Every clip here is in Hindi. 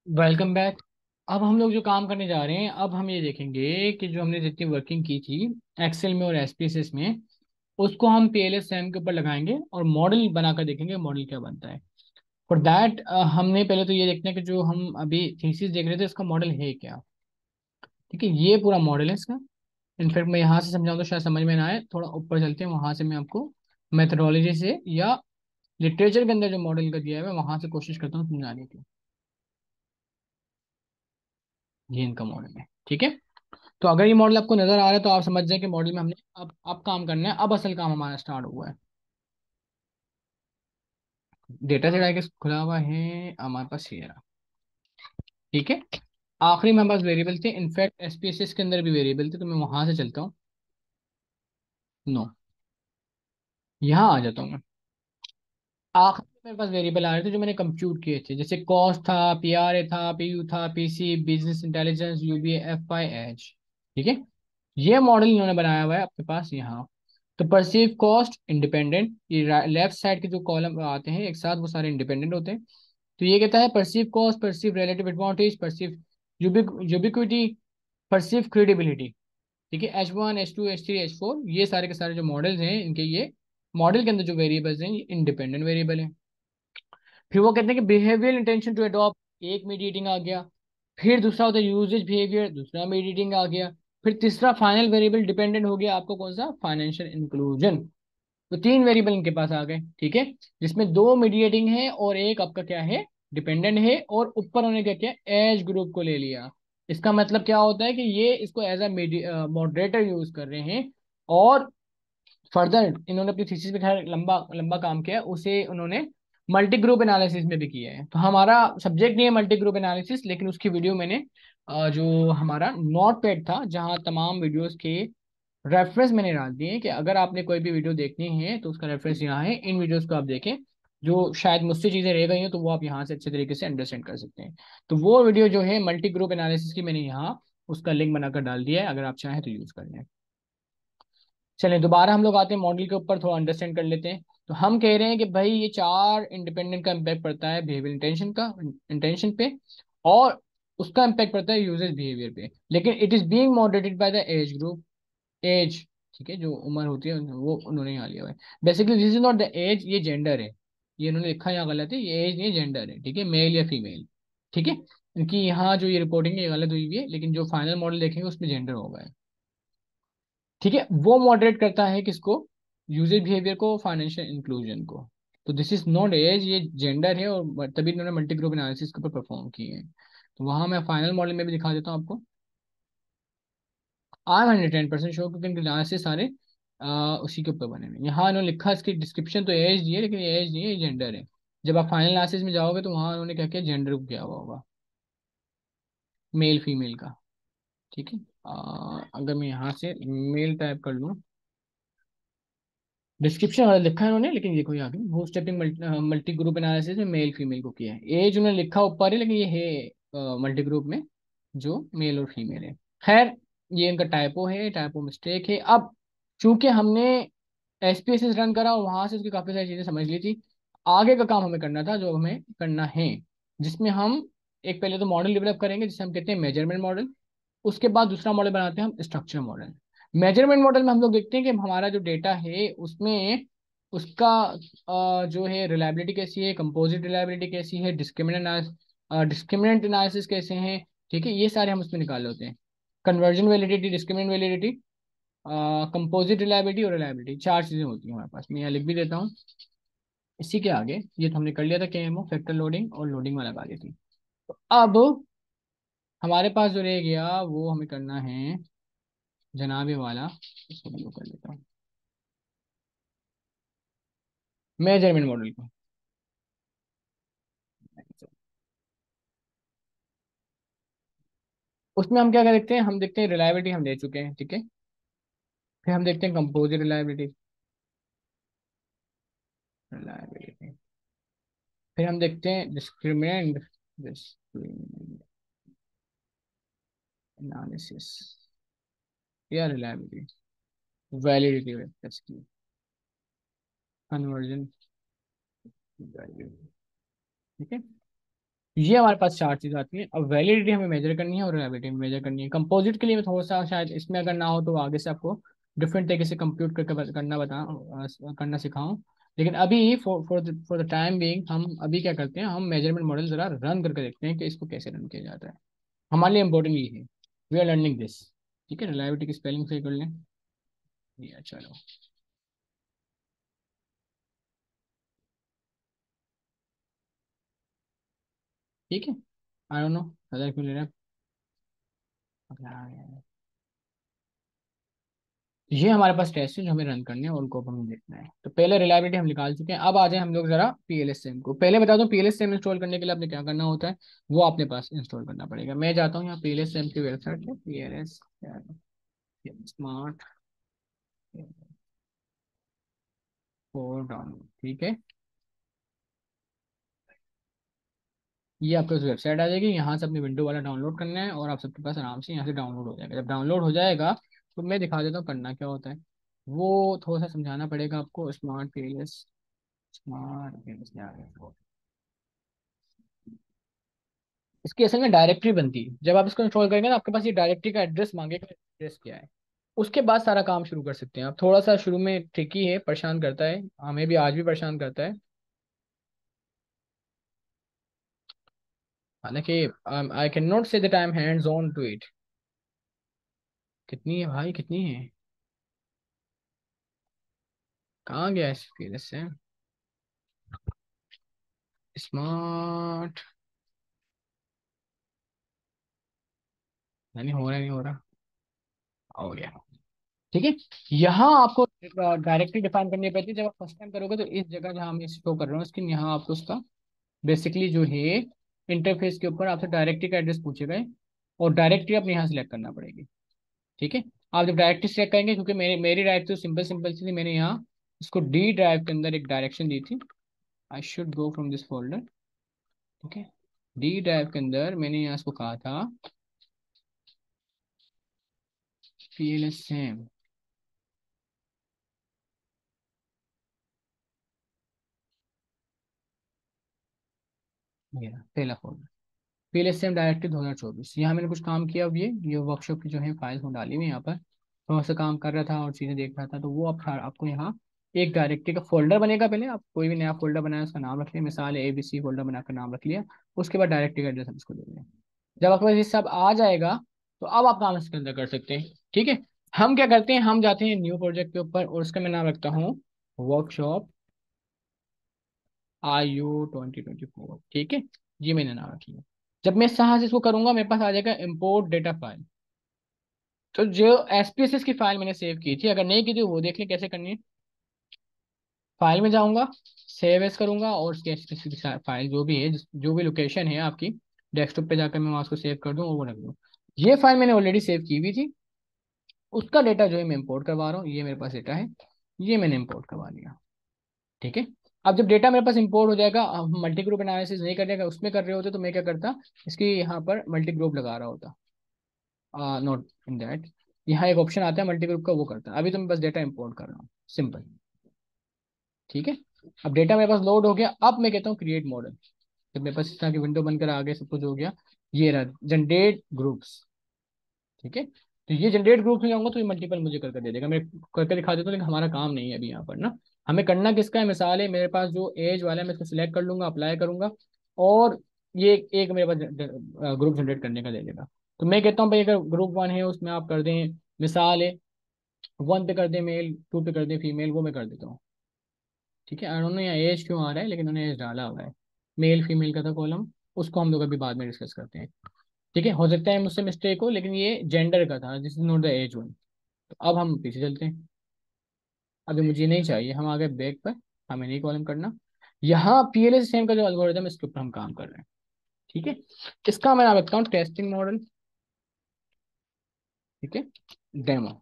Welcome back. अब हम लोग जो काम करने जा रहे हैं, अब हम ये देखेंगे कि जो हमने जितनी वर्किंग की थी एक्सेल में और एसपीएसएस में, उसको हम पीएलएसएम के ऊपर लगाएंगे और मॉडल बनाकर देखेंगे मॉडल क्या बनता है। फॉर दैट हमने पहले तो ये देखना है कि जो हम अभी थीसिस देख रहे थे इसका मॉडल है क्या। ठीक है, ये पूरा मॉडल है इसका। इनफैक्ट मैं यहाँ से समझाऊँ तो शायद समझ में ना आए, थोड़ा ऊपर चलते हैं, वहां से मैं आपको मेथडोलॉजी से या लिटरेचर के अंदर जो मॉडल का दिया है मैं वहां से कोशिश करता हूँ समझाने की। ये इनका मॉडल है, ठीक है। तो अगर ये मॉडल आपको नजर आ रहा है तो आप समझ जाए कि मॉडल में हमने अब काम करना है। अब असल काम हमारा स्टार्ट हुआ है। डेटा सेट आगे खुला हुआ है हमारे पास, ये रहा। ठीक है, आखिरी में हमारे पास वेरिएबल थे, इनफैक्ट एसपीएसएस के अंदर भी वेरिएबल थे, तो मैं वहां से चलता हूँ। नो, यहाँ आ जाता हूँ मैं। आखिर में मेरे पास वेरिएबल आ रहे थे जो मैंने कंप्यूट किए थे, जैसे कॉस्ट था, पीआरए था, पीयू था, PC, business intelligence, UBA, FI, H. ठीक है, ये मॉडल इन्होंने बनाया हुआ है आपके पास यहाँ। तो परसीव कॉस्ट इंडिपेंडेंट, ये लेफ्ट साइड के जो कॉलम आते हैं एक साथ वो सारे इंडिपेंडेंट होते हैं। तो ये कहता है perceive cost, perceive relative advantage, perceive ubiquity, perceive credibility. ठीक है, H1, H2, H3, H4, ये सारे के सारे जो मॉडल्स हैं इनके, ये मॉडल के अंदर जो वेरिएबल्स हैं ये इंडिपेंडेंट वेरिएबल हैं। फिर वो कहते हैं कि बिहेवियर इंटेंशन टू अडॉप्ट, एक मीडिएटिंग आ गया। फिर दूसरा होता है यूजेज बिहेवियर, दूसरा मीडिएटिंग आ गया। फिर तीसरा फाइनल वेरिएबल डिपेंडेंट हो गया आपको कौन सा, फाइनेंशियल इंक्लूजन। तो तीन वेरिएबल इनके पास आ गए, ठीक है, जिसमें दो मीडिएटिंग है और एक आपका क्या है, डिपेंडेंट है। और ऊपर उन्होंने क्या किया, एज ग्रुप को ले लिया। इसका मतलब क्या होता है कि ये इसको एज अ मॉडरेटर यूज कर रहे हैं। और फर्दर इन्होंने अपनी थीसिस में खैर लंबा लंबा काम किया है, उसे उन्होंने मल्टी ग्रुप एनालिसिस में भी किया है। तो हमारा सब्जेक्ट नहीं है मल्टी ग्रुप एनालिसिस, लेकिन उसकी वीडियो मैंने जो हमारा नोट पैड था जहाँ तमाम वीडियोस के रेफरेंस मैंने डाल दिए हैं कि अगर आपने कोई भी वीडियो देखनी है तो उसका रेफरेंस यहाँ है, इन वीडियोस को आप देखें। जो शायद मुझसे चीज़ें रह गई हैं तो वो आप यहाँ से अच्छे तरीके से अंडरस्टैंड कर सकते हैं। तो वो वीडियो जो है मल्टी ग्रुप एनालिसिस की, मैंने यहाँ उसका लिंक बनाकर डाल दिया है, अगर आप चाहें तो यूज़ कर लें। चलें दोबारा हम लोग आते हैं मॉडल के ऊपर, थोड़ा अंडरस्टैंड कर लेते हैं। तो हम कह रहे हैं कि भाई ये चार इंडिपेंडेंट का इम्पैक्ट पड़ता है बिहेवियर इंटेंशन का, इंटेंशन पे। और उसका इम्पैक्ट पड़ता है यूजर्स बिहेवियर पे, लेकिन it is being moderated by the age group. Age, ठीक है, जो उम्र होती है वो उन्होंने यहाँ लिया हुआ है। Basically this is not the age, ये जेंडर है। ये उन्होंने लिखा यहाँ गलत है, ये एज नहीं जेंडर है, ठीक है, मेल या फीमेल। ठीक है, इनकी यहाँ जो ये रिपोर्टिंग है ये गलत हुई हुई है, लेकिन जो फाइनल मॉडल देखेंगे उसमें जेंडर होगा। ठीक है, वो मॉडरेट करता है किसको, यूजर बिहेवियर को, फाइनेंशियल इंक्लूजन को। तो दिस इज नॉट एज, ये जेंडर है, और तभी इन्होंने मल्टी ग्रुप एनालिसिस के ऊपर परफॉर्म किए हैं। तो वहां मैं फाइनल मॉडल में भी दिखा देता हूँ आपको। आई एम 110% श्योर क्योंकि इनके एनालिसिस सारे उसी के ऊपर बने हुए हैं। यहाँ इन्होंने लिखा, इसकी डिस्क्रिप्शन तो एज दी है लेकिन ये एज नहीं है, ये जेंडर है। जब आप फाइनल एनालिसिस में जाओगे तो वहाँ उन्होंने क्या किया, जेंडर को किया हुआ होगा, मेल फीमेल का। ठीक है, अगर मैं यहाँ से मेल टाइप कर लूँ, डिस्क्रिप्शन वाला लिखा है उन्होंने, लेकिन देखो यहाँ पे वो स्टेपिंग मल्टी ग्रुप एनालिसिस में मेल फीमेल को किया है। एज उन्होंने लिखा ऊपर है लेकिन ये है मल्टी ग्रुप में जो मेल और फीमेल है। खैर, ये इनका टाइपो है, टाइपो मिस्टेक है। अब चूंकि हमने एसपीएसएस रन करा और वहां से उसकी काफी सारी चीजें समझ ली थी, आगे का काम हमें करना था जो हमें करना है, जिसमें हम एक पहले तो मॉडल डेवलप करेंगे जिसे हम कहते हैं मेजरमेंट मॉडल। उसके बाद दूसरा मॉडल बनाते हैं हम स्ट्रक्चर मॉडल। मेजरमेंट मॉडल में हम लोग देखते हैं कि हमारा जो डेटा है उसमें उसका जो है रिलायबिलिटी कैसी है, कंपोजिट रिलायबिलिटी कैसी है, डिस्क्रिमिनेंट एनालिसिस कैसे हैं। ठीक है, ये सारे हम उसमें निकाले होते हैं। Conversion validity, discriminant validity, composite reliability और रिलायबिलिटी, चार चीजें होती हैं हमारे पास। मैं यहाँ लिख भी देता हूँ। इसी के आगे ये तो हमने कर लिया था, केएमओ फैक्टर लोडिंग और लोडिंग वाला लगा दी थी। तो अब हमारे पास जो रह गया वो हमें करना है जनाबे वाला, इसको बंद कर लेता हूँ, मेजरमेंट मॉडल को। उसमें हम क्या क्या देखते हैं, हम देखते हैं रिलायबिलिटी हम ले चुके हैं, ठीक है। फिर हम देखते हैं कंपोजिट रिलायबिलिटी, रिलायबिलिटी। फिर हम देखते हैं डिस्क्रिमिनेंट, डिस्क्रिमिनेंट एनालिसिस या रिलायबिलिटी, वैलिडिटी, कन्वर्जन वैल्यू। ठीक है, ये हमारे पास चार चीज़ आती है। अब वैलिडिटी हमें मेजर करनी है और रिलायबिलिटी मेजर करनी है। कंपोजिट के लिए मैं थोड़ा सा शायद इसमें अगर ना हो तो आगे से आपको डिफरेंट तरीके से कंप्यूट करके करना सिखाऊं। लेकिन अभी फॉर द टाइम बीइंग हम अभी क्या करते हैं, हम मेजरमेंट मॉडल जरा रन करके देखते हैं कि इसको कैसे रन किया जाता है। हमारे लिए इंपॉर्टेंट ये है, वी आर लर्निंग दिस। ठीक है, रिलायबिलिटी की स्पेलिंग सही कर लें। ये चलो। ठीक है, आई डोंट नो अदर क्यों ले रहे हैं। ये हमारे पास टेस्ट है जो हमें रन करने हैं और उनको अब हमें देखना है। तो पहले रिलायबिलिटी हम निकाल चुके हैं। अब आ जाए हम लोग जरा पीएलएसएम को। पहले बता दो पीएलएसएम इंस्टॉल करने के लिए आपने क्या करना होता है, वो अपने पास इंस्टॉल करना पड़ेगा। मैं जाता हूँ यहाँ पीएलएसएम की वेबसाइट है, पीएलएस स्मार्ट फॉर डाउनलोड। ठीक है, ये आपको उस वेबसाइट आ जाएगी। यहाँ से अपनी विंडो वाला डाउनलोड करना है और आप सबके पास आराम से यहाँ से डाउनलोड हो जाएगा। जब डाउनलोड हो जाएगा तो मैं दिखा देता हूँ करना क्या होता है। वो थोड़ा सा समझाना पड़ेगा आपको। स्मार्ट पीएलएस इसकी असल में डायरेक्टरी बनती है। जब आप इसको इंस्टॉल करेंगे ना, आपके पास ये डायरेक्टरी का एड्रेस मांगेगा, एड्रेस क्या है। उसके बाद सारा काम शुरू कर सकते हैं आप। थोड़ा सा शुरू में ट्रिकी है, परेशान करता है, हमें भी आज भी परेशान करता है। हालांकि I can not say that I am hands on to it. कितनी है भाई, कितनी है, कहाँ गया इस फिर से। स्मार्ट, नहीं हो रहा, नहीं हो रहा, हो गया। ठीक है, यहाँ आपको डायरेक्टली डिफाइन करनी पड़ती है। जब आप फर्स्ट टाइम करोगे तो इस जगह जहाँ मैं शो कर रहा हूँ इसकी, यहाँ आपको उसका बेसिकली जो है इंटरफेस के ऊपर आपसे डायरेक्टरी का एड्रेस पूछेगा और डायरेक्टरी अपने यहाँ सेलेक्ट करना पड़ेगी। ठीक है, आप जब डायरेक्टरी सेलेक्ट करेंगे, क्योंकि मेरी ड्राइव तो सिंपल सिंपल सी थी, मैंने यहाँ इसको डी ड्राइव के अंदर एक डायरेक्शन दी थी। I should go from this folder. ठीक है, डी ड्राइव के अंदर मैंने यहाँ इसको कहा था पी एल एस सेम, मेरा पहला folder P L S same directory 2024। यहाँ मैंने कुछ काम किया। अब ये वर्कशॉप की जो है फाइल हूँ डाली हुई यहाँ पर। थोड़ा सा काम कर रहा था और चीज़ें देख रहा था, तो वो अब आपको यहाँ एक डायरेक्टरी का फोल्डर बनेगा। पहले आप कोई भी नया फोल्डर बनाया, उसका नाम रख लिया, मिसाल ABC फोल्डर बनाकर नाम रख लिया। उसके बाद डायरेक्टरी का एड्रेस हम इसको दे देंगे। जब आपके पास ये सब आ जाएगा तो अब आप काम इसके अंदर कर सकते हैं। ठीक है, हम क्या करते हैं, हम जाते हैं न्यू प्रोजेक्ट के ऊपर और उसका मैं नाम रखता हूँ वर्कशॉप IU 2024। ठीक है, ये मैंने नाम रख लिया। जब मैं यहाँ से इसको करूंगा मेरे पास आ जाएगा इम्पोर्ट डेटा फाइल। तो जो SPSS की फाइल मैंने सेव की थी, अगर नहीं की थी वो देख लें कैसे करनी है। फाइल में जाऊंगा, सेव एज करूंगा और उसकी SPSS फाइल जो भी है, जो भी लोकेशन है आपकी डेस्कटॉप पे जाकर मैं वहाँ उसको सेव कर दूँ और वो रख दूँ। ये फाइल मैंने ऑलरेडी सेव की हुई थी, उसका डेटा जो है मैं इंपोर्ट करवा रहा हूँ। ये मेरे पास डेटा है, ये मैंने इंपोर्ट करवा लिया। ठीक है, अब जब डेटा मेरे पास इंपोर्ट हो जाएगा, हम मल्टी ग्रुप एनालिसिस नहीं करेगा उसमें कर रहे होते तो मैं क्या करता, इसकी यहाँ पर मल्टी ग्रुप लगा रहा होता। नोट इन दैट यहाँ एक ऑप्शन आता है मल्टी ग्रुप का, वो करता है। अभी तो मैं बस डेटा इंपोर्ट कर रहा हूँ, सिंपल। ठीक है, अब डेटा मेरे पास लोड हो गया। अब मैं कहता हूँ क्रिएट मॉडल। जब मेरे पास इस तरह की विंडो बनकर आ गया, सब कुछ हो गया, ये रहा जनरेट ग्रुप्स। ठीक है, तो ये जनरेट ग्रुप में जाऊंगा तो ये मल्टीपल मुझे करके दे देगा। मैं करके दिखा देता हूँ, लेकिन हमारा काम नहीं है अभी यहाँ पर ना। हमें करना किसका है, मिसाल है मेरे पास जो एज वाला है मैं इसको सिलेक्ट कर लूंगा, अप्लाई करूंगा और ये एक मेरे पास ग्रुप जनरेट करने का दे देगा। तो मैं कहता हूँ भाई अगर ग्रुप 1 है उसमें आप कर दें, मिसाल है 1 पे कर दें मेल, 2 पे कर दें फीमेल, वो मैं कर देता हूँ। ठीक है, आई डोंट नो यहाँ एज क्यों आ रहा है, लेकिन उन्होंने एज डाला हुआ है। मेल फीमेल का था कॉलम, उसको हम लोग अभी बाद में डिस्कस करते हैं। ठीक है, हो सकता है मुझसे मिस्टेक हो, लेकिन ये जेंडर का था, this is not the age one. तो अब हम पीछे चलते हैं। अभी मुझे नहीं चाहिए, हम आ गए बैक पर, हमें नहीं कॉलम करना। यहाँ PLS सिस्टम का जो एल्गोरिथम है इसके ऊपर हम काम कर रहे हैं। ठीक है, इसका मैं नाम रखता हूँ टेस्टिंग मॉडल। ठीक है, डेमो,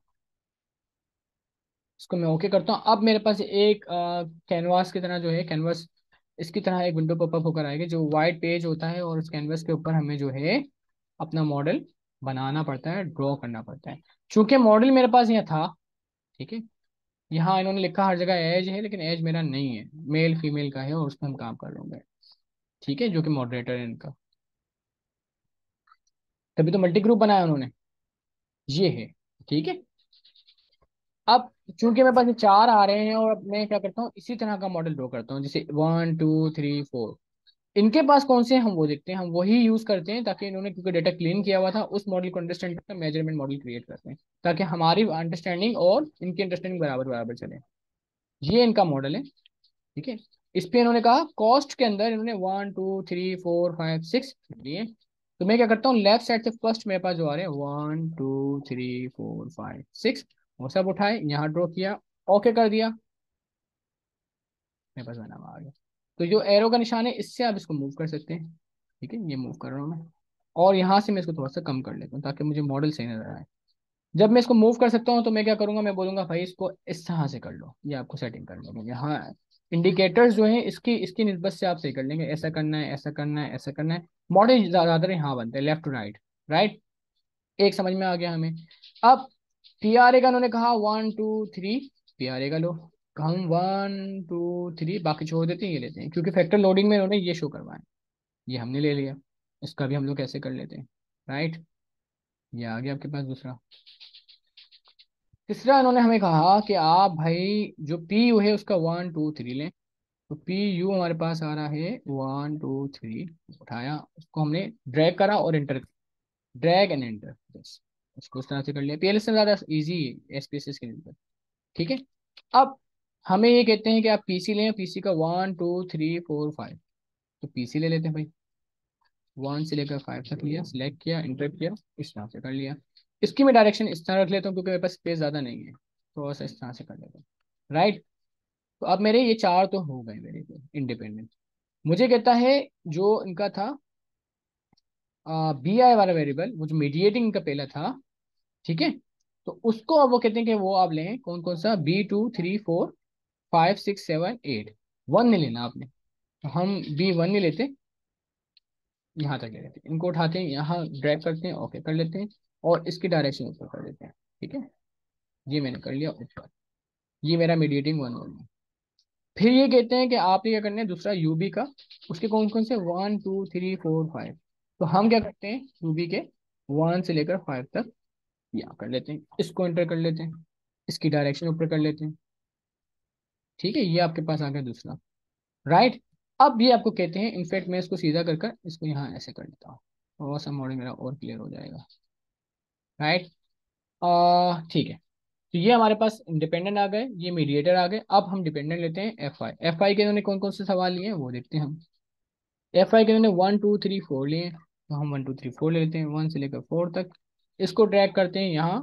इसको मैं ओके करता हूँ। अब मेरे पास एक कैनवास की तरह जो है, कैनवास इसकी तरह एक विंडो पॉपअप होकर आएगी जो वाइट पेज होता है, और उस कैनवास के ऊपर हमें जो है अपना मॉडल बनाना पड़ता है, ड्रॉ करना पड़ता है। चूंकि मॉडल मेरे पास यहाँ था, ठीक है, यहाँ इन्होंने लिखा हर जगह एज है, लेकिन एज मेरा नहीं है, मेल फीमेल का है और उसमें हम काम कर लूंगे। ठीक है, जो कि मॉडरेटर है इनका। तभी तो मल्टी ग्रुप बनाया उन्होंने। ये है। ठीक है। अब चूंकि मेरे पास ये चार आ रहे हैं, और अब मैं क्या करता हूँ, इसी तरह का मॉडल ड्रॉ करता हूँ, जैसे 1 2 3 4। इनके पास कौन से हैं हम वो देखते हैं, हम वही यूज करते हैं, ताकि इन्होंने क्योंकि डेटा क्लीन किया हुआ था उस मॉडल को अंडरस्टैंड करके मेजरमेंट मॉडल क्रिएट करते हैं, ताकि हमारी अंडरस्टैंडिंग और इनकी अंडरस्टैंडिंग बराबर बराबर चले। ये इनका मॉडल है। ठीक है। इस पे इन्होंने कहा कॉस्ट के अंदर इन्होंने 1 2 3 4 5 6 लिए। तो मैं क्या करता हूँ, लेफ्ट साइड से फर्स्ट मेरे पास जो आ रहे हैं 1 2 3 4 5 6, वो सब उठाए यहाँ ड्रॉ किया, ओके कर दिया, मेरे पास बना हुआ आ गया। तो जो एरो का निशान है इससे आप इसको मूव कर सकते हैं। ठीक है, ये मूव कर रहा हूँ मैं, और यहाँ से मैं इसको थोड़ा सा कम कर लेता हूँ ताकि मुझे मॉडल सही नजर आए। जब मैं इसको मूव कर सकता हूँ तो मैं क्या करूंगा, मैं बोलूंगा भाई इसको इस तरह से कर लो, ये आपको सेटिंग कर लेंगे। हाँ, इंडिकेटर्स जो है इसकी इसकी निस्बत से आप सही कर लेंगे, ऐसा करना है, ऐसा करना है, ऐसा करना है। मॉडल ज्यादातर यहाँ बनते हैं लेफ्ट टू राइट। राइट। एक समझ में आ गया हमें। अब पीआरए का उन्होंने कहा 1 2 3, पीआरए का लो। हम 1 2 3 बाकी छोड़ देते हैं, ये लेते हैं, क्योंकि फैक्टर लोडिंग में उन्होंने ये शो करवाया, ये हमने ले लिया। इसका भी हम लोग कैसे कर लेते हैं। राइट। ये आ गया आपके पास दूसरा। तीसरा इन्होंने हमें कहा कि आप भाई जो पी यू है उसका 1 2 3 लें। तो पी यू हमारे पास आ रहा है 1 2 3, उठाया उसको हमने, ड्रैग करा और एंटर, ड्रैग एंड एंटर, बस उसको उस तरह से कर लिया। पीएलएस से ज़्यादा इजी है एसपीएसएस के लिए। ठीक है। अब हमें ये कहते हैं कि आप पीसी लें, पीसी का 1 2 3 4 5। तो पीसी ले लेते हैं भाई, 1 से लेकर 5 तक लिया, सिलेक्ट किया, इंटर किया, इस तरह से कर लिया। इसकी मैं डायरेक्शन इस तरह रख लेता हूँ क्योंकि मेरे पास स्पेस ज़्यादा नहीं है, थोड़ा सा इस तरह से कर लेता हूँ। राइट। तो अब मेरे ये चार तो हो गए मेरे इंडिपेंडेंट। मुझे कहता है जो इनका था बी आई वाला वेरिएबल, वो जो मीडिएटिंग का पहला था। ठीक है। तो उसको अब वो कहते हैं कि वो आप लें कौन कौन सा, B 2 3 4 5 6 7 8। वन नहीं लेना आपने, तो हम B 1 नहीं लेते, यहाँ तक ले लेते हैं, इनको उठाते हैं यहाँ ड्रैग करते हैं, ओके कर लेते हैं, और इसकी डायरेक्शन ऊपर कर देते हैं। ठीक है। ये मैंने कर लिया ऊपर। ये मेरा मीडिएटिंग वन हो गया। फिर ये कहते हैं कि आपने क्या करना है दूसरा यूबी का, उसके कौन कौन से 1 2 3 4 5। तो हम क्या करते हैं यूबी के 1 से लेकर 5 तक यहाँ कर लेते हैं, इसको एंटर कर लेते हैं, इसकी डायरेक्शन ऊपर कर लेते हैं। ठीक है, ये आपके पास आ गया दूसरा। राइट। अब ये आपको कहते हैं, इनफैक्ट मैं इसको सीधा कर कर इसको यहाँ ऐसे कर लेता हूँ, और सा मॉडल मेरा और क्लियर हो जाएगा। राइट। ठीक है। तो ये हमारे पास इंडिपेंडेंट आ गए, ये मीडिएटर आ गए। अब हम डिपेंडेंट लेते हैं एफ आई के इन्होंने कौन कौन से सवाल लिए हैं वो देखते हैं हम। एफ आई के इन्होंने 1 2 3 4 लिए हैं, तो हम 1 2 3 4 ले लेते हैं, 1 से लेकर 4 तक। इसको ड्रैग करते हैं यहाँ,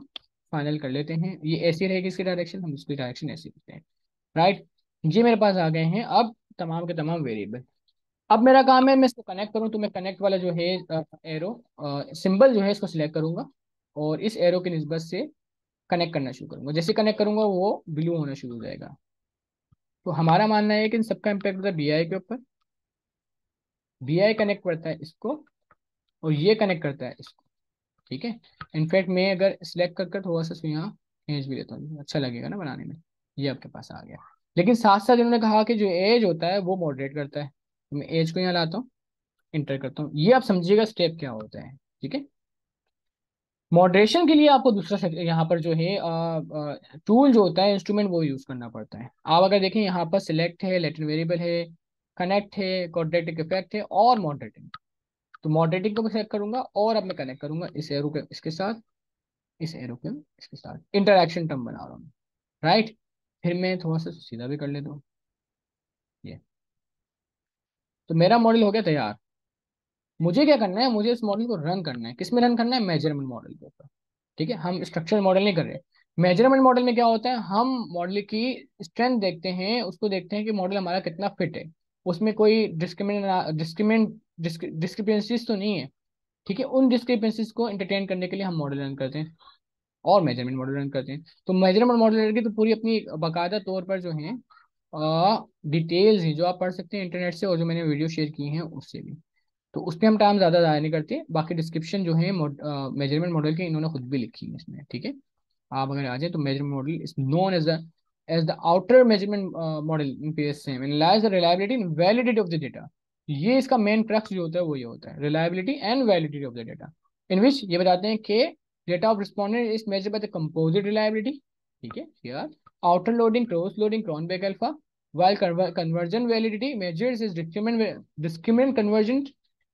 फाइनल कर लेते हैं, ये ऐसी रहेगी इसकी डायरेक्शन, हम इसकी डायरेक्शन ऐसी करते हैं। राइट। ये मेरे पास आ गए हैं अब तमाम के तमाम वेरिएबल। अब मेरा काम है मैं इसको कनेक्ट करूँ, तो मैं कनेक्ट वाला जो है एरो सिंबल जो है इसको सिलेक्ट करूंगा, और इस एरो की निस्बत से कनेक्ट करना शुरू करूंगा। जैसे कनेक्ट करूंगा वो ब्लू होना शुरू हो जाएगा। तो हमारा मानना है कि इन सबका इम्पैक्ट होता है बीआई के ऊपर। बीआई कनेक्ट करता है इसको, और ये कनेक्ट करता है इसको। ठीक है। इनफैक्ट मैं अगर सिलेक्ट कर कर थोड़ा सा इसको यहाँ खींच भी देता हूँ, अच्छा लगेगा ना बनाने में। ये आपके पास आ गया। लेकिन साथ साथ इन्होंने कहा कि जो एज होता है वो मॉडरेट करता है, तो मैं एज को यहाँ लाता हूँ, इंटर करता हूँ, ये आप समझिएगा स्टेप क्या होता है। ठीक है। मॉडरेशन के लिए आपको दूसरा यहाँ पर जो है टूल जो होता है, इंस्ट्रूमेंट, वो यूज करना पड़ता है। आप अगर देखें यहाँ पर सिलेक्ट है, लेटेंट वेरिएबल है, कनेक्ट है, क्वाड्रेटिक इफेक्ट है, और मॉडरेटिंग। तो मॉडरेटिंग को मैं सेलेक्ट करूंगा, और अब मैं कनेक्ट करूंगा इस एरो के इसके साथ, इस एरो के इसके साथ, इंटरैक्शन टर्म बना रहा हूँ। राइट। फिर मैं थोड़ा सा सीधा भी कर लेता हूँ ये। तो मेरा मॉडल हो गया तैयार। मुझे क्या करना है, मुझे इस मॉडल को रन करना है, किस में रन करना है, मेजरमेंट मॉडल के ऊपर। ठीक है, हम स्ट्रक्चर मॉडल नहीं कर रहे। मेजरमेंट मॉडल में क्या होता है, हम मॉडल की स्ट्रेंथ देखते हैं, उसको देखते हैं कि मॉडल हमारा कितना फिट है, उसमें कोई डिस्क्रिपेंसीज तो नहीं है। ठीक है, उन डिस्क्रिपेंसीज को एंटरटेन करने के लिए हम मॉडल रन करते हैं, और मेजरमेंट मॉडल रन करते हैं। तो मेजरमेंट मॉडल की तो पूरी अपनी बाकायदा तौर पर जो है डिटेल्स हैं जो आप पढ़ सकते हैं इंटरनेट से, और जो मैंने वीडियो शेयर की हैं उससे भी। तो उस पर हम टाइम ज़्यादा ज़ाया नहीं करते, बाकी डिस्क्रिप्शन जो है मेजरमेंट मॉडल की इन्होंने खुद भी लिखी है इसमें। ठीक है। आप अगर आ जाए तो measurement model is known as the outer measurement model in PSM analyse the reliability and validity of the data. ये इसका मेन क्रक्स जो होता है वो ये होता है, reliability and validity of the data. In which ये बताते हैं कि data of respondent is measured by the composite reliability, ठीक है यार, outer loading, cross loading, Cronbach alpha, while conversion validity measures is discriminant conversion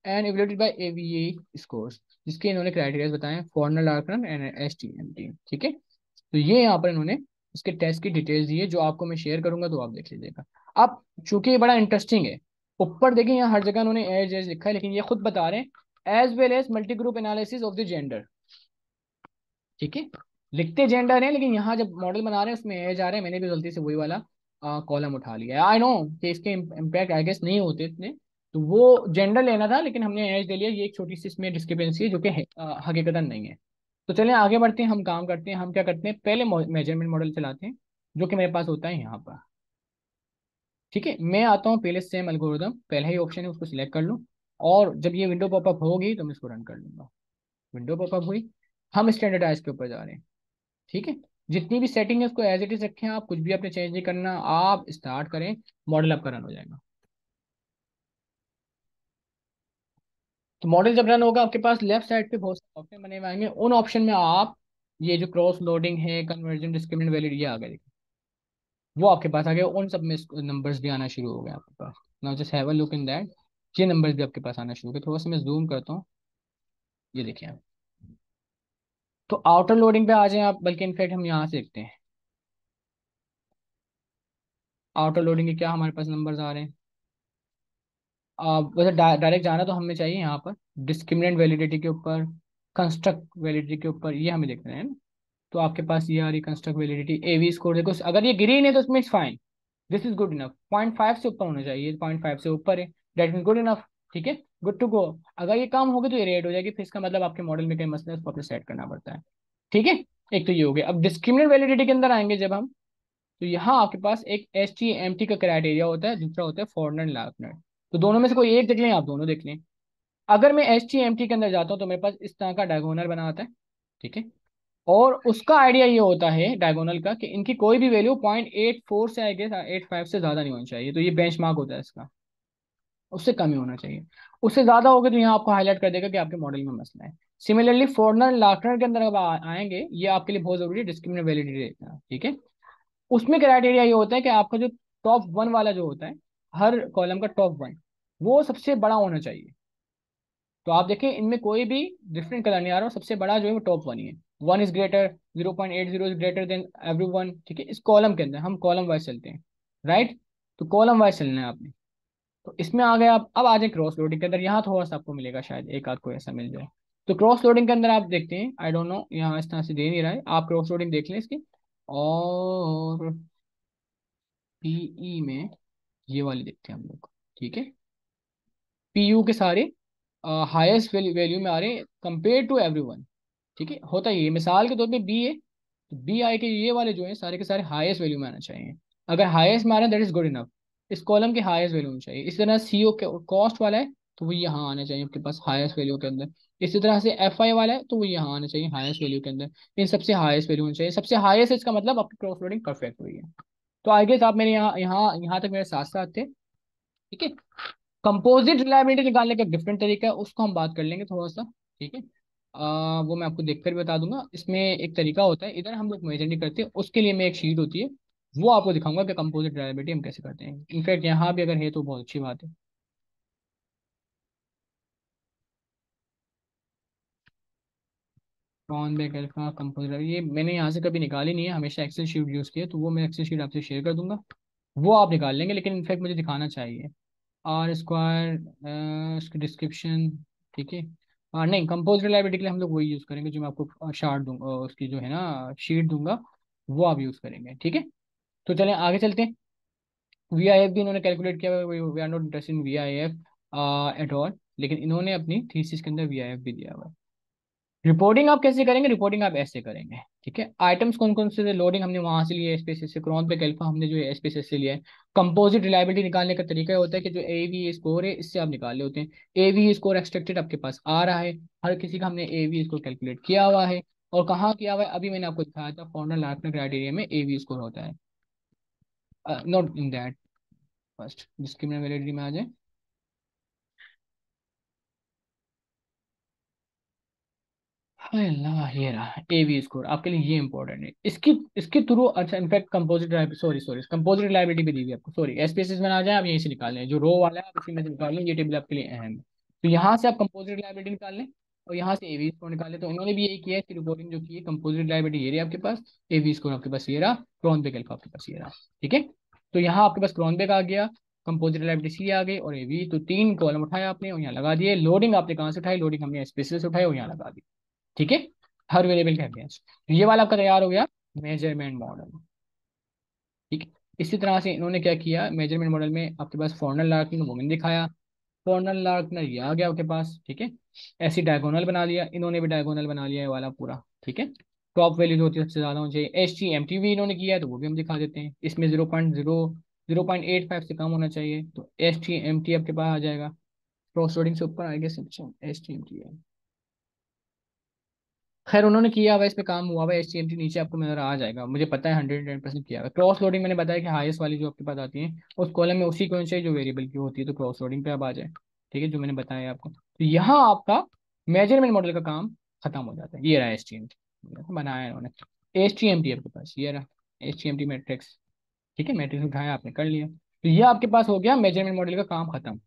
and evaluated by AVE scores, जिसके इन्होंने क्राइटेरिया बताए फॉर्नर लार्कन एंड एसटीएमटी, ठीक है। तो ये यहाँ पर इन्होंने इसके टेस्ट की डिटेल्स दी है, जो आपको मैं शेयर करूंगा, तो आप देख लीजिएगा। अब चूंकि ये बड़ा इंटरेस्टिंग है, ऊपर देखिए यहाँ हर जगह उन्होंने एज एज लिखा है, लेकिन ये खुद बता रहे हैं as well as multi group analysis of the gender, ठीक है। लिखते जेंडर है, लेकिन यहाँ जब मॉडल बना रहे हैं उसमें एज आ रहे हैं, मैंने भी गलती से वही वाला कॉलम उठा लिया है। आई नो कि इसके इम्पैक्ट आई गेस नहीं होते इतने, तो वो जेंडर लेना था, लेकिन हमने एज ले लिया। ये एक छोटी सी इसमें डिस्क्रिपेंसी है, जो कि हकीकतन नहीं है। तो चलिए आगे बढ़ते हैं, हम काम करते हैं। हम क्या करते हैं, पहले मेजरमेंट मॉडल चलाते हैं, जो कि मेरे पास होता है यहाँ पर, ठीक है। मैं आता हूँ पहले सेम एल्गोरिदम, पहला ही ऑप्शन है उसको सिलेक्ट कर लूँ, और जब ये विंडो पॉपअप होगी तो मैं इसको रन कर लूंगा। विंडो पॉपअप हुई, हम स्टैंडर्डाइज के ऊपर जा रहे हैं, ठीक है। जितनी भी सेटिंग है उसको एज इट इज रखें, आप कुछ भी अपने चेंज नहीं करना, आप स्टार्ट करें, मॉडल आपका रन हो जाएगा। तो मॉडल जब रन होगा, आपके पास लेफ्ट साइड पे बहुत सारे ऑप्शन बने हुए आएंगे, उन ऑप्शन में आप ये जो क्रॉस लोडिंग है, कन्वर्जन, डिस्क्रिमिनेंट वैलिड, ये आ गए, वो आपके पास आ गए। उन सब में नंबर्स भी आना शुरू हो गए आपके पास। Now just have a look in that, ये नंबर्स भी आपके पास आना शुरू हो गए। थोड़ा सा मैं जूम करता हूँ, ये देखिए आप। तो आउटर लोडिंग पे आ जाएं आप, बल्कि इनफैक्ट हम यहाँ से देखते हैं आउटर लोडिंग के क्या हमारे पास नंबर्स आ रहे हैं। वैसे डायरेक्ट जाना तो हमें चाहिए यहाँ पर डिस्क्रिमिनेंट वैलिडिटी के ऊपर, कंस्ट्रक्ट वैलिडिटी के ऊपर, ये हमें देखना है ना। तो आपके पास ये आ रही कंस्ट्रक्ट वैलिडिटी, एवी स्कोर देखो, अगर ये ग्रीन है तो इसमें fine, this is good enough. 0.5 से ऊपर होना चाहिए, 0.5 से ऊपर है, दैट मीन गुड इनफ, ठीक है, गुड टू गो। अगर ये कम होगी तो ये रेड हो जाएगी, फिर इसका मतलब आपके मॉडल में कई मसले हैं, उसको आपको सेट करना पड़ता है, ठीक है। एक तो ये हो गया। अब डिस्क्रिमिनेंट वैलिडिटी के अंदर आएंगे जब हम, तो यहाँ आपके पास एक एस टी एम टी का क्राइटेरिया होता है, दूसरा होता है फॉरनर लार्कनर। तो दोनों में से कोई एक देख लें, आप दोनों देख लें। अगर मैं एस टी एम टी के अंदर जाता हूँ तो मेरे पास इस तरह का डायगोनल बना आता है, ठीक है। और उसका आइडिया ये होता है डायगोनल का, कि इनकी कोई भी वैल्यू 0.84 से आई गेस 85 से ज्यादा नहीं होनी चाहिए, तो ये बेंचमार्क होता है इसका, उससे कम ही होना चाहिए। उससे ज्यादा होगा तो यहाँ आपको हाईलाइट कर देगा कि आपके मॉडल में मसला है। सिमिलरली फॉरनर लार्कनर के अंदर अब आएंगे, ये आपके लिए बहुत जरूरी है, डिस्क्रिमिनेंट वैलिडिटी देखना, ठीक है। उसमें क्राइटेरिया ये होता है कि आपका जो टॉप वन वाला जो होता है, हर कॉलम का टॉप वन, वो सबसे बड़ा होना चाहिए। तो आप देखें इनमें कोई भी डिफरेंट कलर नहीं आ रहा, सबसे बड़ा जो है वो टॉप वन ही है। One is greater, 0.80 is greater than every one, ठीक है। इस कॉलम के अंदर हम कॉलम वाइज चलते हैं, राइट। तो कॉलम वाइज चलना है आपने। तो इसमें आ गए आप। अब आ जाए क्रॉस लोडिंग के अंदर, यहाँ थोड़ा सा आपको मिलेगा, शायद एक आध को ऐसा मिल जाए। तो क्रॉस लोडिंग के अंदर आप देखते हैं, आई डोंट नो यहाँ इस तरह से दे नहीं रहा है, आप क्रॉस लोडिंग देख लें इसकी। और पीई में ये वाली देखते हैं हम लोग, ठीक है। पीयू के सारे हाईएस्ट वैल्यू में आ रहे हैं कंपेयर टू एवरीवन, ठीक है। होता ही है, मिसाल के तौर पे बी है, तो बी आई के ये वाले जो हैं सारे के सारे हाईएस्ट वैल्यू में आना चाहिए। अगर हाईएस्ट में आ रहा है दैट इज गुड इनफ, इस कॉलम के हाईएस्ट वैल्यू होनी चाहिए। इसी तरह सी ओ कॉस्ट वाला है, तो वो यहाँ आना चाहिए आपके पास हाईएस्ट वैल्यू के अंदर। इसी तरह से एफ आई वाला है, तो वो यहाँ आना चाहिए हाईएस्ट वैल्यू के अंदर। इन सबसे हाईएस्ट वैल्यू होनी चाहिए, सबसे हाईएस्ट इसका मतलब आपकी क्रॉस लोडिंग परफेक्ट हुई है। तो आई गेस आप मेरे यहाँ यहाँ यहाँ तक मेरे साथ साथ थे, ठीक है। कंपोजिट रिलायबिलिटी निकालने का डिफरेंट तरीका है, उसको हम बात कर लेंगे थोड़ा सा, ठीक है। वो मैं आपको देखकर भी बता दूंगा। इसमें एक तरीका होता है, इधर हम लोग मेजर नहीं करते, उसके लिए मैं एक शीट होती है, वो आपको दिखाऊंगा कि कंपोजिट रिलायबिलिटी हम कैसे करते हैं। इनफैक्ट यहाँ भी अगर है तो बहुत अच्छी बात है। कौन बैक अल्फा कंपोजिट, ये मैंने यहाँ से कभी निकाली नहीं है, हमेशा एक्सेल शीट यूज़ की है, तो वो मैं एक्सेल शीट आपसे शेयर कर दूंगा, वो आप निकाल लेंगे। लेकिन इनफैक्ट मुझे दिखाना चाहिए आर स्क्वायर, इसकी डिस्क्रिप्शन, ठीक है। नहीं, कंपोज रिलायबिलिटी के लिए हम लोग वही यूज़ करेंगे जो मैं आपको शार्ट दूंगा, उसकी जो है ना शीट दूंगा, वो आप यूज़ करेंगे, ठीक है। तो चलें आगे चलते हैं। वी आई एफ भी इन्होंने कैलकुलेट किया हुआ है, we are not interested in V I F at all, लेकिन इन्होंने अपनी थीसिस के अंदर वी आई एफ भी दिया हुआ है। रिपोर्टिंग आप कैसे करेंगे, रिपोर्टिंग आप ऐसे करेंगे, ठीक है। आइटम्स कौन कौन से, लोडिंग हमने वहां से लिया है स्पेसिस से, क्रॉन पे अल्फा हमने जो है स्पेसिस से लिया है। कंपोजिट रिलायबिलिटी निकालने का तरीका होता है कि जो ए वी स्कोर है इससे आप निकाल ले होते हैं। ए वी स्कोर एक्सट्रैक्टेड आपके पास आ रहा है, हर किसी का हमने ए वी स्कोर कैलकुलेट किया हुआ है। और कहाँ किया हुआ है, अभी मैंने आपको दिखाया था फॉर्नर लार्कनर क्राइटेरिया में ए वी स्कोर होता है। Not in that, first discriminant validity में आ जाए। हाय अल्लाह, ये रहा एवी स्कोर आपके लिए, ये इंपॉर्टेंट है। इसकी इसके थ्रू, अच्छा in fact composite, sorry sorry, composite reliability भी दी हुई है आपको, सॉरी एसपीएसएस में आ जाए, आप यहीं से निकाल लें, जो रो वाला है आप इसी में से निकाल लें, ये टेबल आपके लिए अहम है। तो यहाँ से आप कंपोजिट रिलायबिलिटी निकाल लें और यहाँ से एवी स्कोर निकाल लें। तो इन्होंने भी यही किया है, इसकी रिपोर्टिंग जो की है, कंपोजिट रिलायबिलिटी ये रही आपके पास, एवी स्कोर आपके पास ये रहा, क्रॉनबेक अल्फा आपके पास ये रहा। ठीक है, तो यहाँ आपके पास क्रॉनबेक आ गया, कंपोजिट रिलायबिलिटी सी आ गई और एवी, तो तीन कॉलम उठाया आपने और यहाँ लगा दिए। लोडिंग आपने कहाँ से उठाई, लोडिंग हमने एसपीएसएस से उठाई और यहाँ लगा दी। ठीक है, हर वेरिएबल के अगेंस्ट। तो ये वाला आपका तैयार हो गया मेजरमेंट मॉडल। ठीक है, इसी तरह से इन्होंने क्या किया, मेजरमेंट मॉडल में आपके पास फॉर्नल लार्किंग मोमेंट दिखाया, फॉर्नल लार्कनर ये आ गया आपके पास। ठीक है, ऐसी डायगोनल बना लिया, इन्होंने भी डायगोनल बना लिया है वाला पूरा। ठीक है, टॉप वैल्यू जो होती है सबसे ज्यादा होनी चाहिए। एच टी एम टी भी इन्होंने किया है तो वो भी हम दिखा देते हैं, इसमें 0.85 से कम होना चाहिए, तो एच टी एम टी आपके पास आ जाएगा। क्रॉस लोडिंग से ऊपर आएगा, एच टी एम टी है। खैर उन्होंने किया हुआ, इस पे काम हुआ हुआ, एचटीएमटी नीचे आपको नजर आ जाएगा, मुझे पता है 110% किया हुआ। क्रॉस लोडिंग मैंने बताया कि हाईएस्ट वाली जो आपके पास आती है उस कॉलम में उसी कौन से जो वेरिएबल की होती है, तो क्रॉस लोडिंग पे अब आ जाए। ठीक है, जो मैंने बताया आपको, तो यहाँ आपका मेजरमेंट मॉडल का काम खत्म हो जाता है। ये रहा एचटीएमटी बनाया है इन्होंने, एचटीएमटी आपके पास ये रहा, एचटीएमटी मैट्रिक्स। ठीक है, मैट्रिक्स उठाया आपने, कर लिया, तो ये आपके पास हो गया मेजरमेंट मॉडल का काम खत्म।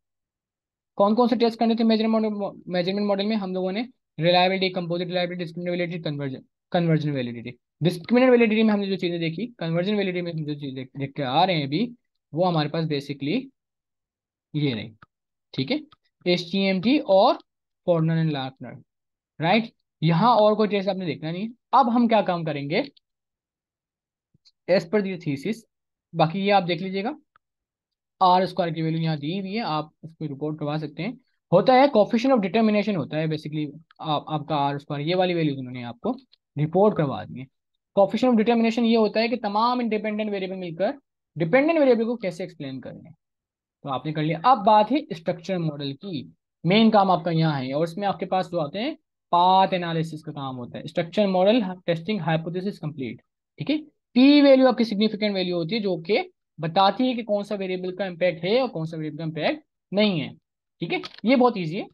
कौन कौन से टेस्ट करने थे मेजरमेंट मॉडल में हम लोगों ने, reliability, composite reliability, discriminant validity, conversion validity. Discriminant validity में हमने जो चीजें देखी, कन्वर्जन वैलिडिटी में हम जो चीजें देख के आ रहे हैं अभी, वो हमारे पास बेसिकली ये रही। ठीक है, एच टी एम टी और फॉर्नर एंड लार्कनर, राइट। यहाँ और कोई टेस्ट आपने देखना नहीं है। अब हम क्या काम करेंगे, एज पर दी थीसिस, बाकी ये आप देख लीजिएगा, आर स्क्वायर की वैल्यू यहाँ दी हुई है, आप उसको रिपोर्ट करवा सकते हैं। होता है कोफिशिएंट ऑफ डिटर्मिनेशन होता है बेसिकली, आपका आर स्क्वायर, ये वाली वैल्यूज उन्होंने आपको रिपोर्ट करवा दी है। कोफिशिएंट ऑफ डिटर्मिनेशन ये होता है कि तमाम इंडिपेंडेंट वेरिएबल मिलकर डिपेंडेंट वेरिएबल को कैसे एक्सप्लेन करना है। तो आपने कर लिया। अब बात है स्ट्रक्चर मॉडल की, मेन काम आपका यहाँ है, और इसमें आपके पास जो आते हैं पाथ एनालिसिस का काम होता है, structure model testing hypothesis complete. ठीक है, पी वैल्यू आपकी सिग्निफिकेंट वैल्यू होती है जो कि बताती है कि कौन सा वेरिएबल का इम्पैक्ट है और कौन सा वेरिएबल का इम्पैक्ट नहीं है। ठीक है, ये बहुत ईजी है,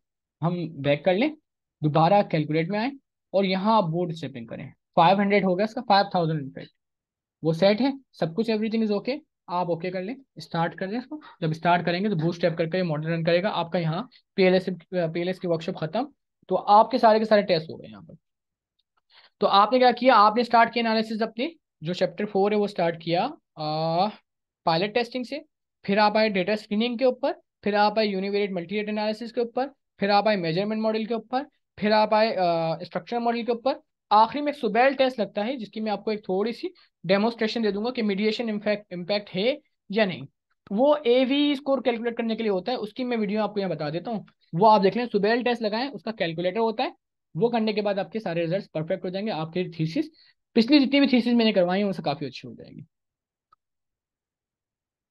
हम बैक कर लें, दोबारा कैलकुलेट में आए और यहाँ आप बोर्ड स्टेपिंग करें। 500 हो गया इसका, 5000 इम्पैक्ट, वो सेट है सब कुछ, एवरीथिंग इज ओके। आप ओके कर लें, स्टार्ट कर लें इसको। जब स्टार्ट करेंगे तो बूट स्टेप करके मॉडल रन करेगा आपका। यहाँ पीएलएस की वर्कशॉप खत्म, तो आपके सारे के सारे टेस्ट हो गए यहाँ पर। तो आपने क्या किया, आपने स्टार्ट किया एनालिसिस अपनी, जो चैप्टर 4 है वो स्टार्ट किया पायलट टेस्टिंग से, फिर आप आए डेटा स्क्रीनिंग के ऊपर, फिर आप आए यूनिवेरिएट मल्टीरेट एनालिसिस के ऊपर, फिर आप आए मेजरमेंट मॉडल के ऊपर, फिर आप आए स्ट्रक्चर मॉडल के ऊपर। आखिरी में एक सुबेल टेस्ट लगता है जिसकी मैं आपको एक थोड़ी सी डेमोस्ट्रेशन दे दूंगा कि मीडिएशन इम्पैक्ट है या नहीं। वो एवी स्कोर कैलकुलेट करने के लिए होता है, उसकी मैं वीडियो आपको यहाँ बता देता हूँ, वो आप देख लें। सुबेल टेस्ट लगाएं, उसका कैलकुलेटर होता है, वो करने के बाद आपके सारे रिजल्ट्स परफेक्ट हो जाएंगे। आपकी थीसिस, पिछली जितनी भी थीसिस मैंने करवाई है उनसे काफी अच्छी हो जाएगी।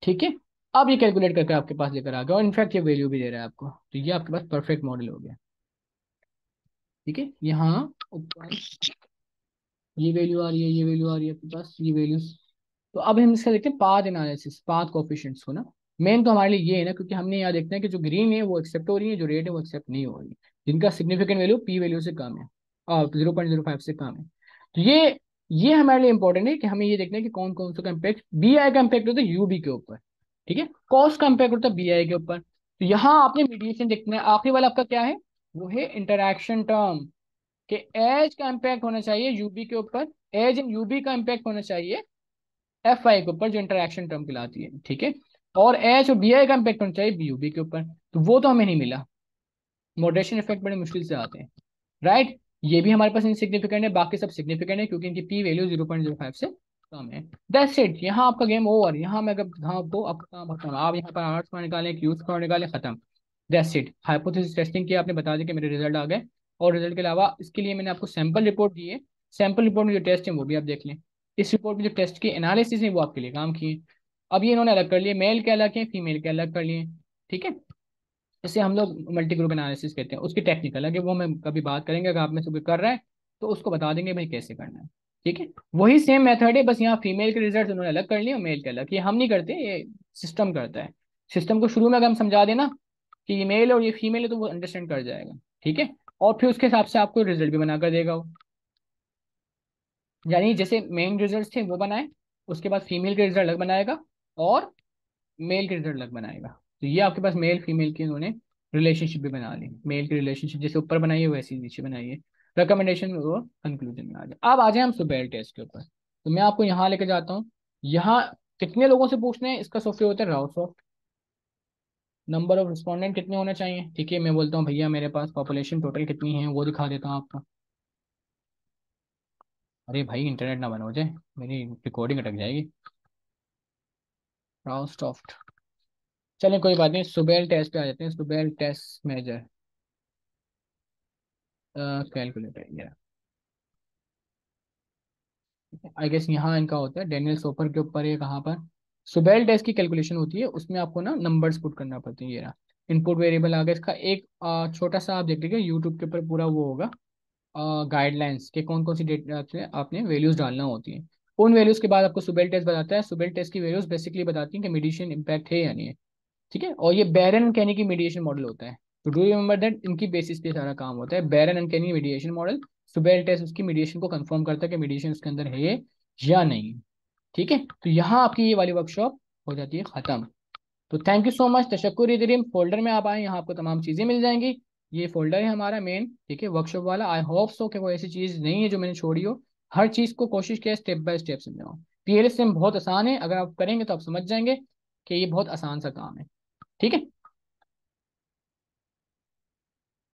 ठीक है, अब ये कैलकुलेट करके आपके पास लेकर आ गया और इनफैक्ट ये वैल्यू भी दे रहा है आपको, तो ये आपके पास परफेक्ट मॉडल हो गया। ठीक है, यहाँ ऊपर ये वैल्यू आ रही है, ये वैल्यू आ रही है आपके पास, ये वैल्यूज। तो अब हम इसका देखते हैं पाथ एनालिसिस, पाथ कोफिशिएंट्स को ना। मेन तो हमारे लिए ये है ना, क्योंकि हमने यहाँ देखना है कि जो ग्रीन है वो एक्सेप्ट हो रही है, जो रेड है वो एक्सेप्ट नहीं हो रही, जिनका सिग्निफिकेंट वैल्यू पी वैल्यू से कम है और 0.05 से कम है। तो ये हमारे लिए इंपॉर्टेंट है कि हमें ये देखना है कि कौन कौन सा का इम्पैक्ट, बी आई का इम्पैक्ट होता है यूबी के ऊपर। ठीक है, कॉस्ट का इम्पैक्ट होता है बी आई के ऊपर। तो यहाँ आपने मीडिएशन देखना है, आखिरी वाला आपका क्या है, वो है इंटरैक्शन टर्म, कि एज का इम्पैक्ट होना चाहिए यूबी के ऊपर, एज इन यूबी का इम्पैक्ट होना चाहिए एफ आई के ऊपर, जो इंटरैक्शन टर्म कहलाती है। ठीक है, और एच और बी आई का इम्पैक्ट होना चाहिए बी यूबी के ऊपर, तो वो तो हमें नहीं मिला। मॉडरेशन इफेक्ट बड़े मुश्किल से आते हैं, राइट। ये भी हमारे पास इनसिग्निफिकेंट है, बाकी सब सिग्निफिकेंट है क्योंकि इनकी पी वैल्यू 0.05 से कम है। दैट्स इट, यहाँ आपका गेम ओवर। यहाँ मैं अगर हाँ आपको आपका काम बताऊँ, आप यहाँ पर आर स्क्वायर निकालें, क्यू स्क्वायर निकालें, खत्म। दैट्स इट, हाइपोथेसिस टेस्टिंग की आपने बता दी कि मेरे रिजल्ट आ गए, और रिजल्ट के अलावा इसके लिए मैंने आपको सैंपल रिपोर्ट दी है। सैंपल रिपोर्ट में जो टेस्ट है वो भी आप देख लें। इस रिपोर्ट में जो टेस्ट की एनालिसिस है वो आपके लिए काम किए। अब ये इन्होंने अलग कर लिए, मेल के अलग है, फीमेल के अलग कर लिए। ठीक है, इसे हम लोग मल्टी ग्रुप एनालिसिस कहते हैं, उसकी टेक्निक अलग है, वो हम कभी बात करेंगे। अगर आप में से कोई कर रहा है तो उसको बता देंगे भाई कैसे करना है। ठीक है, वही सेम मेथड है, बस यहाँ फीमेल के रिजल्ट उन्होंने अलग कर लिए और मेल के अलग। ये हम नहीं करते, ये सिस्टम करता है। सिस्टम को शुरू में अगर हम समझा देना कि ये मेल और ये फीमेल है तो वो अंडरस्टैंड कर जाएगा। ठीक है, और फिर उसके हिसाब से आपको रिजल्ट भी बना कर देगा वो। यानी जैसे मेन रिजल्ट थे वो बनाए, उसके बाद फीमेल के रिजल्ट अलग बनाएगा, और मेल के रिजल्ट अलग बनाएगा। तो ये आपके पास मेल फीमेल की उन्होंने रिलेशनशिप भी बना ली। मेल की रिलेशनशिप जैसे ऊपर बनाई है वैसे ही नीचे बनाई है। रिकमेंडेशन वो कंक्लूजन में आ जाए। अब आ जाए हम सुबेल टेस्ट के ऊपर। तो मैं आपको यहाँ लेके जाता हूँ। यहाँ कितने लोगों से पूछने हैं, इसका सॉफ्टवेयर होता है राउसॉफ्ट। नंबर ऑफ रिस्पॉन्डेंट कितने होने चाहिए, ठीक है, मैं बोलता हूँ भैया मेरे पास पॉपुलेशन टोटल कितनी है वो दिखा देता हूँ आपको। अरे भाई इंटरनेट ना बंद हो जाए, मेरी रिकॉर्डिंग अटक जाएगी। राउसॉफ्ट। चलिए कोई बात नहीं, सुबेल टेस्ट पे आ जाते हैं। Sobel test measure calculator. I guess यहाँ इनका होता है डेनियल सोपर के ऊपर, ये कहाँ पर सुबेल टेस्ट की कैलकुलेशन होती है, उसमें आपको ना नंबर्स पुट करना पड़ते हैं। ये रहा इनपुट वेरिएबल आ गया इसका। एक छोटा सा आप देख लीजिए यूट्यूब के ऊपर पूरा वो होगा गाइडलाइंस के कौन कौन सी डेट आपने वैल्यूज डालना होती है। उन वैल्यूज के बाद आपको सुबेल टेस्ट बताता है। सुबेल टेस्ट की वैल्यूज बेसिकली बताती हैं कि मेडिसिन इम्पैक्ट है या नहीं है। ठीक है, और ये बैरन कैनी की मीडिएशन मॉडल होता है। तो डू रिमेंबर दैट, इनकी बेसिस पे सारा काम होता है। Baron and Kenny mediation model, Sobel test उसकी मीडिएशन को कंफर्म करता है कि मीडिएशन उसके अंदर है या नहीं। ठीक है, तो यहाँ आपकी ये वाली वर्कशॉप हो जाती है खत्म। तो थैंक यू सो मच, तशक्कुर इदरीम। फोल्डर में आप आए, यहाँ आपको तमाम चीज़ें मिल जाएंगी। ये फोल्डर है हमारा मेन, ठीक है, वर्कशॉप वाला। आई होप सो कि कोई ऐसी चीज़ नहीं है जो मैंने छोड़ी हो। हर चीज़ को कोशिश किया स्टेप बाय स्टेप समझाओ। पीएलएसएम बहुत आसान है, अगर आप करेंगे तो आप समझ जाएंगे कि ये बहुत आसान सा काम है। ठीक है।